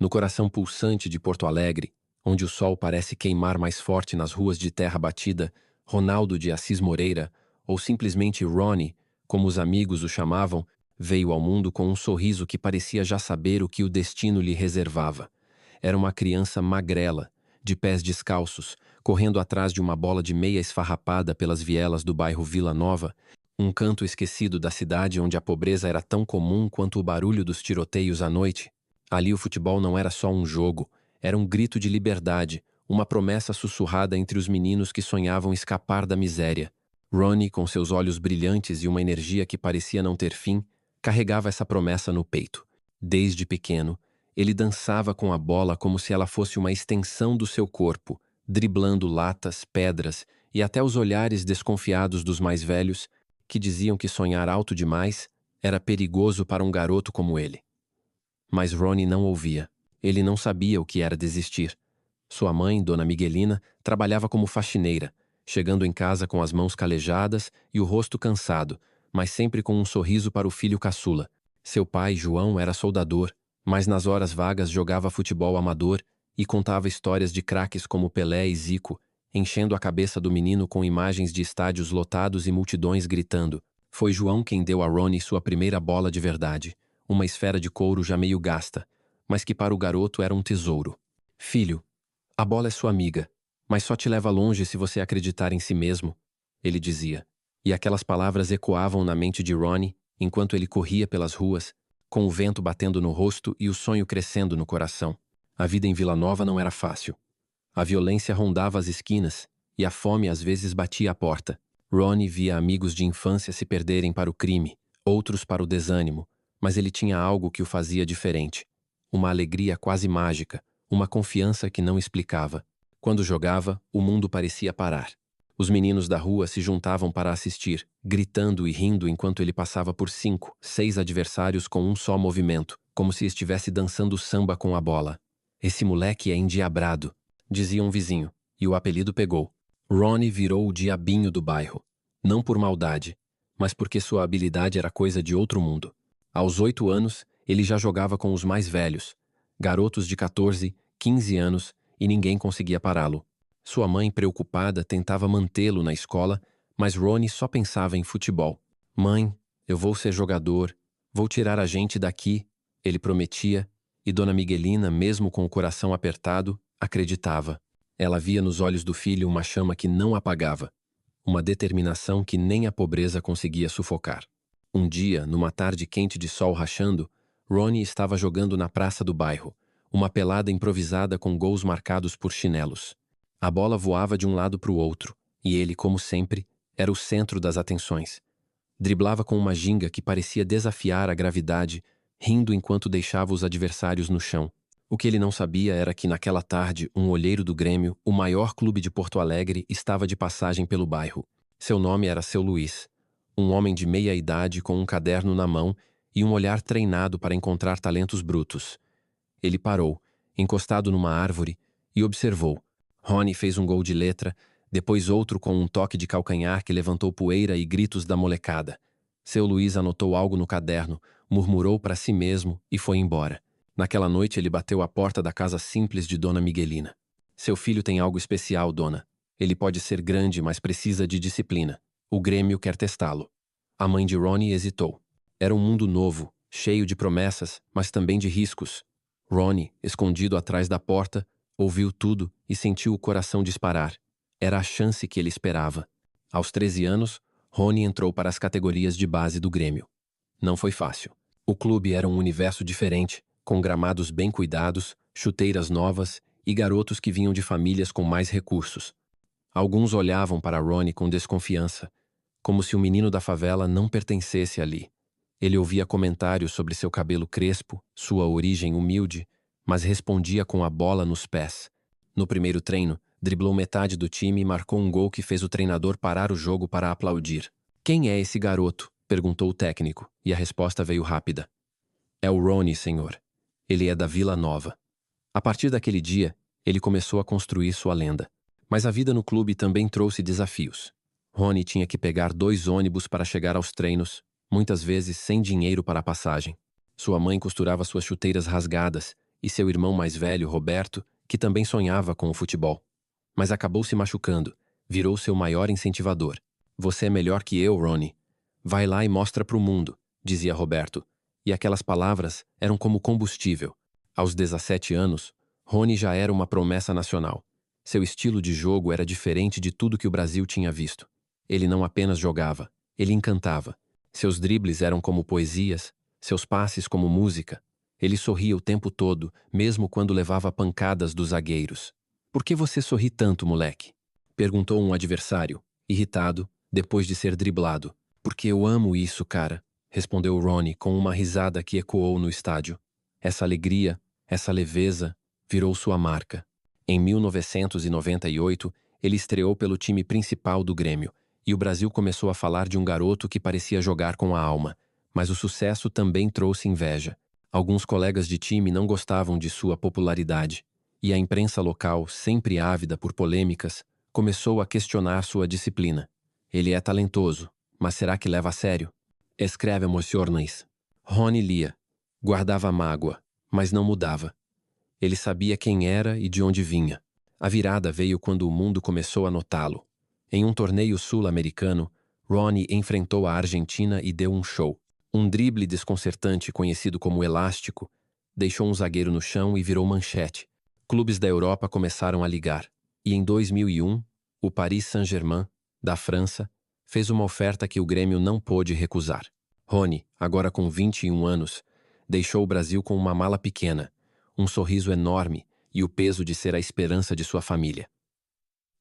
No coração pulsante de Porto Alegre, onde o sol parece queimar mais forte nas ruas de terra batida, Ronaldo de Assis Moreira, ou simplesmente Ronnie, como os amigos o chamavam, veio ao mundo com um sorriso que parecia já saber o que o destino lhe reservava. Era uma criança magrela, de pés descalços, correndo atrás de uma bola de meia esfarrapada pelas vielas do bairro Vila Nova, um canto esquecido da cidade onde a pobreza era tão comum quanto o barulho dos tiroteios à noite. Ali o futebol não era só um jogo, era um grito de liberdade, uma promessa sussurrada entre os meninos que sonhavam escapar da miséria. Ronnie, com seus olhos brilhantes e uma energia que parecia não ter fim, carregava essa promessa no peito. Desde pequeno, ele dançava com a bola como se ela fosse uma extensão do seu corpo, driblando latas, pedras e até os olhares desconfiados dos mais velhos, que diziam que sonhar alto demais era perigoso para um garoto como ele. Mas Ronnie não ouvia. Ele não sabia o que era desistir. Sua mãe, Dona Miguelina, trabalhava como faxineira, chegando em casa com as mãos calejadas e o rosto cansado, mas sempre com um sorriso para o filho caçula. Seu pai, João, era soldador, mas nas horas vagas jogava futebol amador e contava histórias de craques como Pelé e Zico, enchendo a cabeça do menino com imagens de estádios lotados e multidões gritando. Foi João quem deu a Ronnie sua primeira bola de verdade, uma esfera de couro já meio gasta, mas que para o garoto era um tesouro. Filho, a bola é sua amiga, mas só te leva longe se você acreditar em si mesmo, ele dizia. E aquelas palavras ecoavam na mente de Ronnie enquanto ele corria pelas ruas, com o vento batendo no rosto e o sonho crescendo no coração. A vida em Vila Nova não era fácil. A violência rondava as esquinas e a fome às vezes batia à porta. Ronnie via amigos de infância se perderem para o crime, outros para o desânimo, mas ele tinha algo que o fazia diferente. Uma alegria quase mágica, uma confiança que não explicava. Quando jogava, o mundo parecia parar. Os meninos da rua se juntavam para assistir, gritando e rindo enquanto ele passava por 5, 6 adversários com um só movimento, como se estivesse dançando samba com a bola. Esse moleque é endiabrado, dizia um vizinho, e o apelido pegou. Ronnie virou o diabinho do bairro. Não por maldade, mas porque sua habilidade era coisa de outro mundo. Aos 8 anos, ele já jogava com os mais velhos, garotos de 14, 15 anos, e ninguém conseguia pará-lo. Sua mãe, preocupada, tentava mantê-lo na escola, mas Ronnie só pensava em futebol. Mãe, eu vou ser jogador, vou tirar a gente daqui, ele prometia, e Dona Miguelina, mesmo com o coração apertado, acreditava. Ela via nos olhos do filho uma chama que não apagava, uma determinação que nem a pobreza conseguia sufocar. Um dia, numa tarde quente de sol rachando, Ronnie estava jogando na praça do bairro, uma pelada improvisada com gols marcados por chinelos. A bola voava de um lado para o outro, e ele, como sempre, era o centro das atenções. Driblava com uma ginga que parecia desafiar a gravidade, rindo enquanto deixava os adversários no chão. O que ele não sabia era que naquela tarde, um olheiro do Grêmio, o maior clube de Porto Alegre, estava de passagem pelo bairro. Seu nome era Seu Luís, um homem de meia idade com um caderno na mão e um olhar treinado para encontrar talentos brutos. Ele parou, encostado numa árvore, e observou. Ronnie fez um gol de letra, depois outro com um toque de calcanhar que levantou poeira e gritos da molecada. Seu Luís anotou algo no caderno, murmurou para si mesmo e foi embora. Naquela noite ele bateu à porta da casa simples de Dona Miguelina. Seu filho tem algo especial, dona. Ele pode ser grande, mas precisa de disciplina. O Grêmio quer testá-lo. A mãe de Ronnie hesitou. Era um mundo novo, cheio de promessas, mas também de riscos. Ronnie, escondido atrás da porta, ouviu tudo e sentiu o coração disparar. Era a chance que ele esperava. Aos 13 anos, Ronnie entrou para as categorias de base do Grêmio. Não foi fácil. O clube era um universo diferente, com gramados bem cuidados, chuteiras novas e garotos que vinham de famílias com mais recursos. Alguns olhavam para Ronnie com desconfiança, como se o menino da favela não pertencesse ali. Ele ouvia comentários sobre seu cabelo crespo, sua origem humilde, mas respondia com a bola nos pés. No primeiro treino, driblou metade do time e marcou um gol que fez o treinador parar o jogo para aplaudir. "Quem é esse garoto?" perguntou o técnico, e a resposta veio rápida. "É o Ronnie, senhor. Ele é da Vila Nova." A partir daquele dia, ele começou a construir sua lenda. Mas a vida no clube também trouxe desafios. Ronnie tinha que pegar 2 ônibus para chegar aos treinos, muitas vezes sem dinheiro para a passagem. Sua mãe costurava suas chuteiras rasgadas e seu irmão mais velho, Roberto, que também sonhava com o futebol. Mas acabou se machucando, virou seu maior incentivador. Você é melhor que eu, Ronnie. Vai lá e mostra pro mundo, dizia Roberto. E aquelas palavras eram como combustível. Aos 17 anos, Rony já era uma promessa nacional. Seu estilo de jogo era diferente de tudo que o Brasil tinha visto. Ele não apenas jogava, ele encantava. Seus dribles eram como poesias, seus passes como música. Ele sorria o tempo todo, mesmo quando levava pancadas dos zagueiros. "Por que você sorri tanto, moleque?" perguntou um adversário, irritado, depois de ser driblado. "Porque eu amo isso, cara", respondeu Ronnie com uma risada que ecoou no estádio. Essa alegria, essa leveza, virou sua marca. Em 1998, ele estreou pelo time principal do Grêmio, e o Brasil começou a falar de um garoto que parecia jogar com a alma. Mas o sucesso também trouxe inveja. Alguns colegas de time não gostavam de sua popularidade, e a imprensa local, sempre ávida por polêmicas, começou a questionar sua disciplina. "Ele é talentoso, mas será que leva a sério?" Escreve emociones. Rony lia. Guardava mágoa, mas não mudava. Ele sabia quem era e de onde vinha. A virada veio quando o mundo começou a notá-lo. Em um torneio sul-americano, Ronnie enfrentou a Argentina e deu um show. Um drible desconcertante conhecido como elástico deixou um zagueiro no chão e virou manchete. Clubes da Europa começaram a ligar. E em 2001, o Paris Saint-Germain, da França, fez uma oferta que o Grêmio não pôde recusar. Rony, agora com 21 anos, deixou o Brasil com uma mala pequena, um sorriso enorme e o peso de ser a esperança de sua família.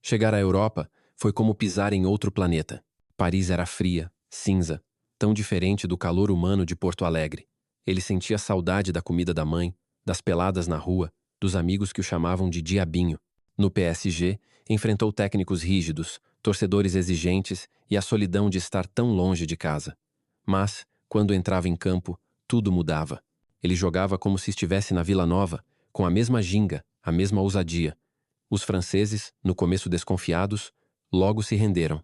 Chegar à Europa foi como pisar em outro planeta. Paris era fria, cinza, tão diferente do calor humano de Porto Alegre. Ele sentia saudade da comida da mãe, das peladas na rua, dos amigos que o chamavam de diabinho. No PSG, enfrentou técnicos rígidos, torcedores exigentes e a solidão de estar tão longe de casa. Mas, quando entrava em campo, tudo mudava. Ele jogava como se estivesse na Vila Nova, com a mesma ginga, a mesma ousadia. Os franceses, no começo desconfiados, logo se renderam.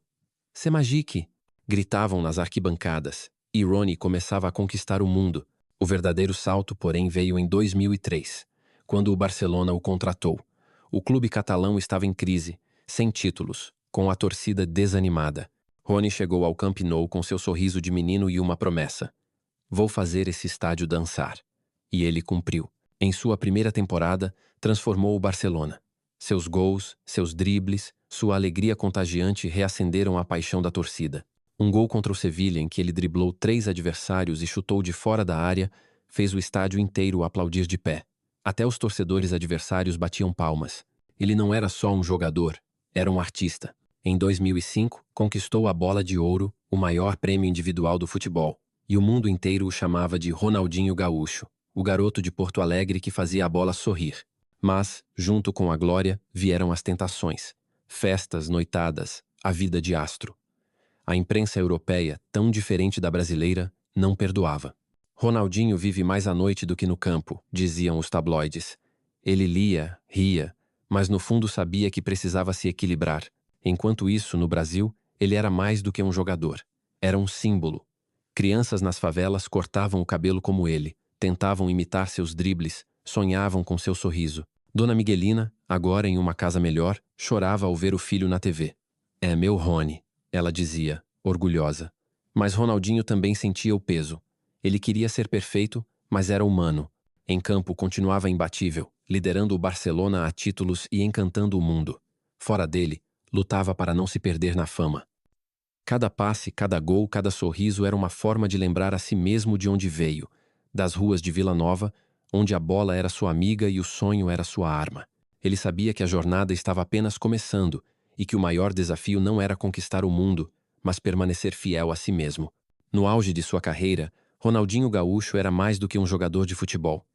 "C'est magique!" gritavam nas arquibancadas, e Ronnie começava a conquistar o mundo. O verdadeiro salto, porém, veio em 2003, quando o Barcelona o contratou. O clube catalão estava em crise, sem títulos, com a torcida desanimada. Ronnie chegou ao Camp Nou com seu sorriso de menino e uma promessa: "Vou fazer esse estádio dançar." E ele cumpriu. Em sua primeira temporada, transformou o Barcelona. Seus gols, seus dribles, sua alegria contagiante reacenderam a paixão da torcida. Um gol contra o Sevilha, em que ele driblou 3 adversários e chutou de fora da área, fez o estádio inteiro aplaudir de pé. Até os torcedores adversários batiam palmas. Ele não era só um jogador, era um artista. Em 2005, conquistou a Bola de Ouro, o maior prêmio individual do futebol, e o mundo inteiro o chamava de Ronaldinho Gaúcho, o garoto de Porto Alegre que fazia a bola sorrir. Mas, junto com a glória, vieram as tentações. Festas, noitadas, a vida de astro. A imprensa europeia, tão diferente da brasileira, não perdoava. "Ronaldinho vive mais à noite do que no campo", diziam os tabloides. Ele lia, ria, mas no fundo sabia que precisava se equilibrar. Enquanto isso, no Brasil, ele era mais do que um jogador. Era um símbolo. Crianças nas favelas cortavam o cabelo como ele, tentavam imitar seus dribles, sonhavam com seu sorriso. Dona Miguelina, agora em uma casa melhor, chorava ao ver o filho na TV. "É meu Rony", ela dizia, orgulhosa. Mas Ronaldinho também sentia o peso. Ele queria ser perfeito, mas era humano. Em campo continuava imbatível, liderando o Barcelona a títulos e encantando o mundo. Fora dele, lutava para não se perder na fama. Cada passe, cada gol, cada sorriso era uma forma de lembrar a si mesmo de onde veio, das ruas de Vila Nova, onde a bola era sua amiga e o sonho era sua arma. Ele sabia que a jornada estava apenas começando e que o maior desafio não era conquistar o mundo, mas permanecer fiel a si mesmo. No auge de sua carreira, Ronaldinho Gaúcho era mais do que um jogador de futebol.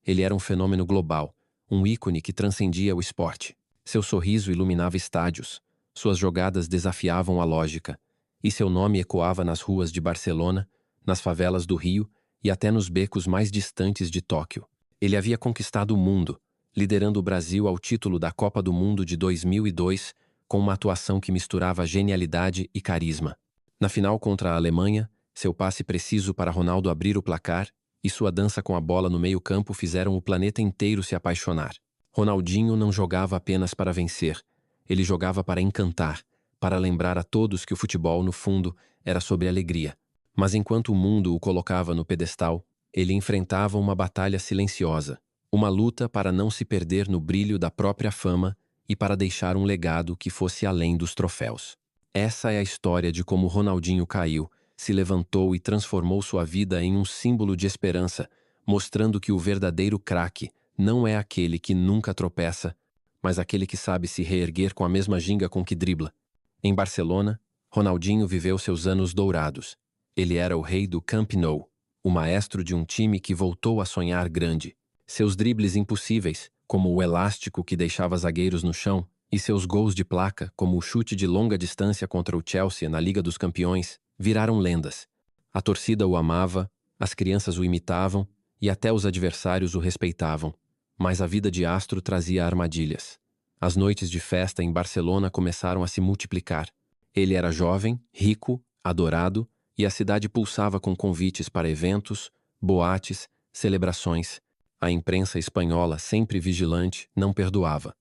Ele era um fenômeno global, um ícone que transcendia o esporte. Seu sorriso iluminava estádios, suas jogadas desafiavam a lógica, e seu nome ecoava nas ruas de Barcelona, nas favelas do Rio e até nos becos mais distantes de Tóquio. Ele havia conquistado o mundo, liderando o Brasil ao título da Copa do Mundo de 2002, com uma atuação que misturava genialidade e carisma. Na final contra a Alemanha, seu passe preciso para Ronaldo abrir o placar, e sua dança com a bola no meio-campo fizeram o planeta inteiro se apaixonar. Ronaldinho não jogava apenas para vencer, ele jogava para encantar, para lembrar a todos que o futebol, no fundo, era sobre alegria. Mas enquanto o mundo o colocava no pedestal, ele enfrentava uma batalha silenciosa, uma luta para não se perder no brilho da própria fama e para deixar um legado que fosse além dos troféus. Essa é a história de como Ronaldinho caiu, se levantou e transformou sua vida em um símbolo de esperança, mostrando que o verdadeiro craque não é aquele que nunca tropeça, mas aquele que sabe se reerguer com a mesma ginga com que dribla. Em Barcelona, Ronaldinho viveu seus anos dourados. Ele era o rei do Camp Nou, o maestro de um time que voltou a sonhar grande. Seus dribles impossíveis, como o elástico que deixava zagueiros no chão, e seus gols de placa, como o chute de longa distância contra o Chelsea na Liga dos Campeões, viraram lendas. A torcida o amava, as crianças o imitavam e até os adversários o respeitavam. Mas a vida de astro trazia armadilhas. As noites de festa em Barcelona começaram a se multiplicar. Ele era jovem, rico, adorado, e a cidade pulsava com convites para eventos, boates, celebrações. A imprensa espanhola, sempre vigilante, não perdoava.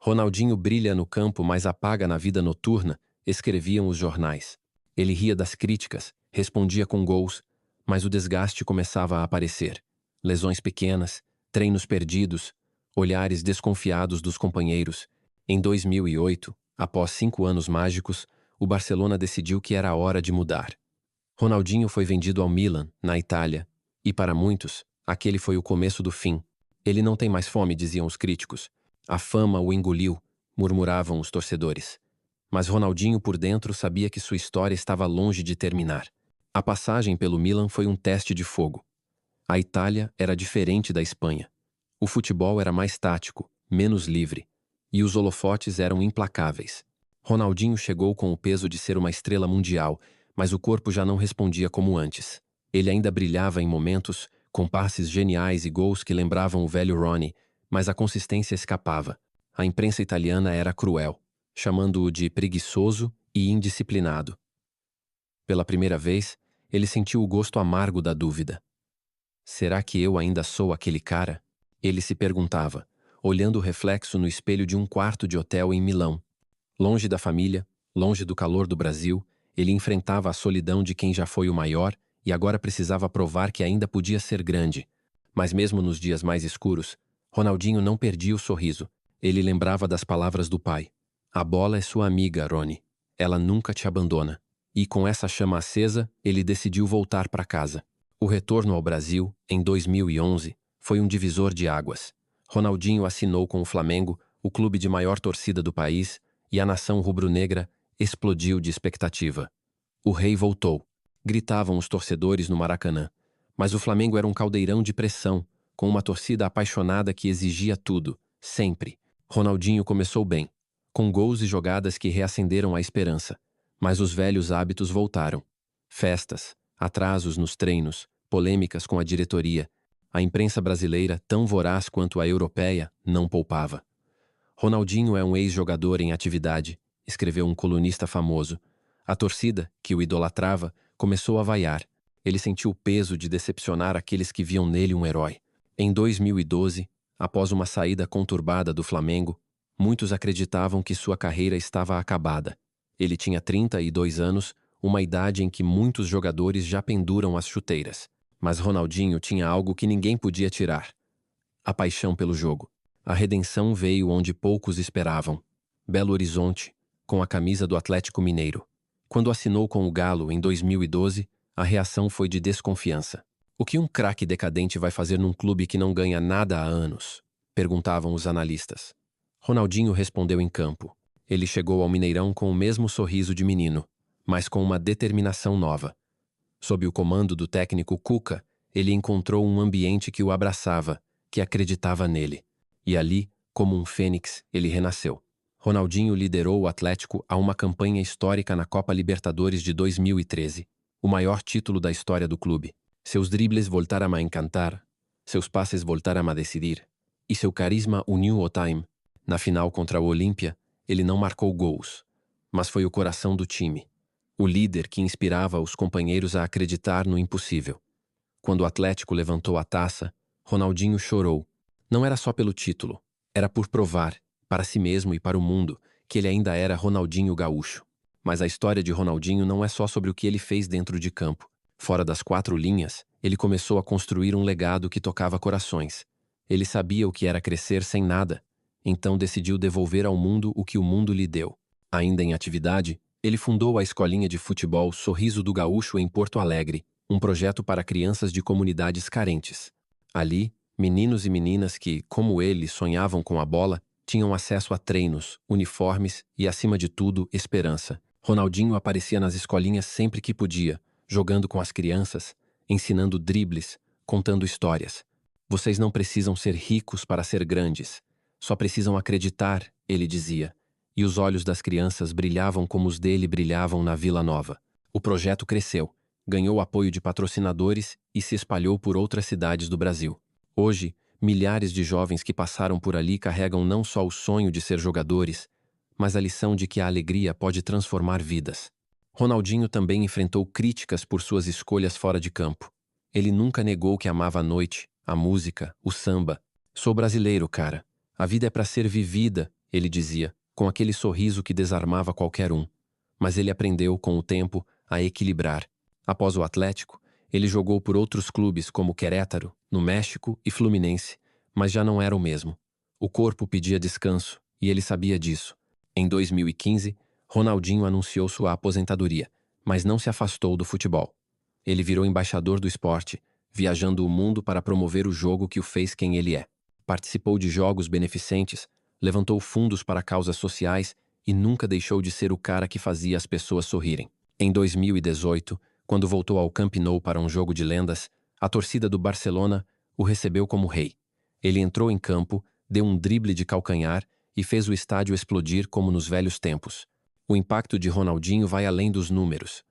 Ronaldinho brilha no campo, mas apaga na vida noturna, escreviam os jornais. Ele ria das críticas, respondia com gols, mas o desgaste começava a aparecer. Lesões pequenas, treinos perdidos, olhares desconfiados dos companheiros. Em 2008, após 5 anos mágicos, o Barcelona decidiu que era a hora de mudar. Ronaldinho foi vendido ao Milan, na Itália, e para muitos, aquele foi o começo do fim. Ele não tem mais fome, diziam os críticos. A fama o engoliu, murmuravam os torcedores. Mas Ronaldinho por dentro sabia que sua história estava longe de terminar. A passagem pelo Milan foi um teste de fogo. A Itália era diferente da Espanha. O futebol era mais tático, menos livre, e os holofotes eram implacáveis. Ronaldinho chegou com o peso de ser uma estrela mundial, mas o corpo já não respondia como antes. Ele ainda brilhava em momentos, com passes geniais e gols que lembravam o velho Ronnie, mas a consistência escapava. A imprensa italiana era cruel, chamando-o de preguiçoso e indisciplinado. Pela primeira vez, ele sentiu o gosto amargo da dúvida. Será que eu ainda sou aquele cara? Ele se perguntava, olhando o reflexo no espelho de um quarto de hotel em Milão. Longe da família, longe do calor do Brasil, ele enfrentava a solidão de quem já foi o maior e agora precisava provar que ainda podia ser grande. Mas mesmo nos dias mais escuros, Ronaldinho não perdia o sorriso. Ele lembrava das palavras do pai. A bola é sua amiga, Rony. Ela nunca te abandona. E com essa chama acesa, ele decidiu voltar para casa. O retorno ao Brasil, em 2011, foi um divisor de águas. Ronaldinho assinou com o Flamengo, o clube de maior torcida do país, e a nação rubro-negra explodiu de expectativa. O rei voltou. Gritavam os torcedores no Maracanã. Mas o Flamengo era um caldeirão de pressão, com uma torcida apaixonada que exigia tudo, sempre. Ronaldinho começou bem, com gols e jogadas que reacenderam a esperança. Mas os velhos hábitos voltaram. Festas, atrasos nos treinos, polêmicas com a diretoria. A imprensa brasileira, tão voraz quanto a europeia, não poupava. Ronaldinho é um ex-jogador em atividade, escreveu um colunista famoso. A torcida, que o idolatrava, começou a vaiar. Ele sentiu o peso de decepcionar aqueles que viam nele um herói. Em 2012, após uma saída conturbada do Flamengo, muitos acreditavam que sua carreira estava acabada. Ele tinha 32 anos, uma idade em que muitos jogadores já penduram as chuteiras. Mas Ronaldinho tinha algo que ninguém podia tirar: a paixão pelo jogo. A redenção veio onde poucos esperavam. Belo Horizonte, com a camisa do Atlético Mineiro. Quando assinou com o Galo em 2012, a reação foi de desconfiança. O que um craque decadente vai fazer num clube que não ganha nada há anos? Perguntavam os analistas. Ronaldinho respondeu em campo. Ele chegou ao Mineirão com o mesmo sorriso de menino, mas com uma determinação nova. Sob o comando do técnico Cuca, ele encontrou um ambiente que o abraçava, que acreditava nele. E ali, como um fênix, ele renasceu. Ronaldinho liderou o Atlético a uma campanha histórica na Copa Libertadores de 2013, o maior título da história do clube. Seus dribles voltaram a encantar, seus passes voltaram a decidir, e seu carisma uniu o time. Na final contra o Olímpia, ele não marcou gols, mas foi o coração do time, o líder que inspirava os companheiros a acreditar no impossível. Quando o Atlético levantou a taça, Ronaldinho chorou. Não era só pelo título, era por provar, para si mesmo e para o mundo, que ele ainda era Ronaldinho Gaúcho. Mas a história de Ronaldinho não é só sobre o que ele fez dentro de campo. Fora das quatro linhas, ele começou a construir um legado que tocava corações. Ele sabia o que era crescer sem nada, então decidiu devolver ao mundo o que o mundo lhe deu. Ainda em atividade, ele fundou a escolinha de futebol Sorriso do Gaúcho em Porto Alegre, um projeto para crianças de comunidades carentes. Ali, meninos e meninas que, como ele, sonhavam com a bola, tinham acesso a treinos, uniformes e, acima de tudo, esperança. Ronaldinho aparecia nas escolinhas sempre que podia, jogando com as crianças, ensinando dribles, contando histórias. Vocês não precisam ser ricos para ser grandes. Só precisam acreditar, ele dizia. E os olhos das crianças brilhavam como os dele brilhavam na Vila Nova. O projeto cresceu, ganhou apoio de patrocinadores e se espalhou por outras cidades do Brasil. Hoje, milhares de jovens que passaram por ali carregam não só o sonho de ser jogadores, mas a lição de que a alegria pode transformar vidas. Ronaldinho também enfrentou críticas por suas escolhas fora de campo. Ele nunca negou que amava a noite, a música, o samba. Sou brasileiro, cara. A vida é para ser vivida, ele dizia, com aquele sorriso que desarmava qualquer um. Mas ele aprendeu, com o tempo, a equilibrar. Após o Atlético, ele jogou por outros clubes como Querétaro, no México e Fluminense, mas já não era o mesmo. O corpo pedia descanso, e ele sabia disso. Em 2015, Ronaldinho anunciou sua aposentadoria, mas não se afastou do futebol. Ele virou embaixador do esporte, viajando o mundo para promover o jogo que o fez quem ele é. Participou de jogos beneficentes, levantou fundos para causas sociais e nunca deixou de ser o cara que fazia as pessoas sorrirem. Em 2018, quando voltou ao Camp Nou para um jogo de lendas, a torcida do Barcelona o recebeu como rei. Ele entrou em campo, deu um drible de calcanhar e fez o estádio explodir como nos velhos tempos. O impacto de Ronaldinho vai além dos números.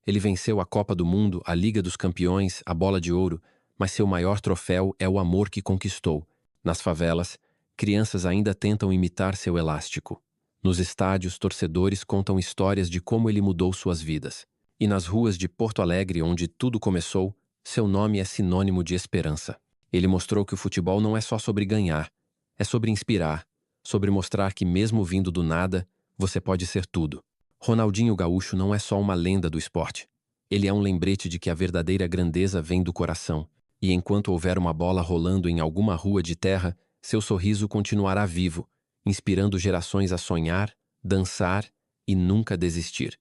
Ele venceu a Copa do Mundo, a Liga dos Campeões, a Bola de Ouro, mas seu maior troféu é o amor que conquistou. Nas favelas, crianças ainda tentam imitar seu elástico. Nos estádios, torcedores contam histórias de como ele mudou suas vidas. E nas ruas de Porto Alegre, onde tudo começou, seu nome é sinônimo de esperança. Ele mostrou que o futebol não é só sobre ganhar, é sobre inspirar, sobre mostrar que mesmo vindo do nada, você pode ser tudo. Ronaldinho Gaúcho não é só uma lenda do esporte. Ele é um lembrete de que a verdadeira grandeza vem do coração. E enquanto houver uma bola rolando em alguma rua de terra, seu sorriso continuará vivo, inspirando gerações a sonhar, dançar e nunca desistir.